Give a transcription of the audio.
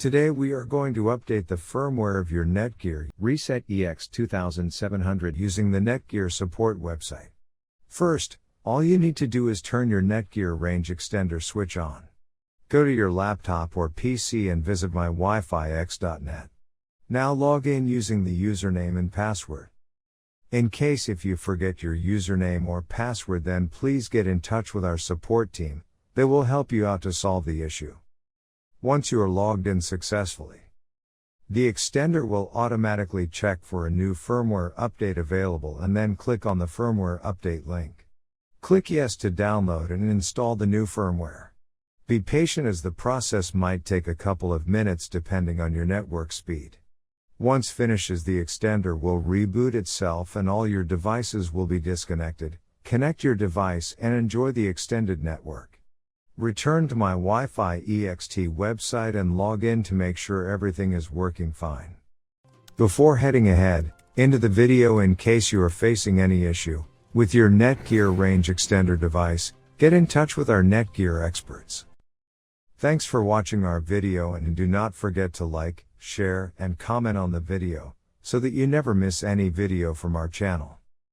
Today we are going to update the firmware of your Netgear Reset EX2700 using the Netgear support website. First, all you need to do is turn your Netgear Range Extender switch on. Go to your laptop or PC and visit mywifiX.net. Now log in using the username and password. In case if you forget your username or password, then please get in touch with our support team. They will help you out to solve the issue. Once you are logged in successfully, the extender will automatically check for a new firmware update available and then click on the firmware update link. Click yes to download and install the new firmware. Be patient as the process might take a couple of minutes depending on your network speed. Once finishes, the extender will reboot itself and all your devices will be disconnected. Connect your device and enjoy the extended network. Return to my Wi-Fi EXT website and log in to make sure everything is working fine. Before heading ahead into the video, in case you are facing any issue with your Netgear Range Extender device, get in touch with our Netgear experts. Thanks for watching our video, and do not forget to like, share, and comment on the video so that you never miss any video from our channel.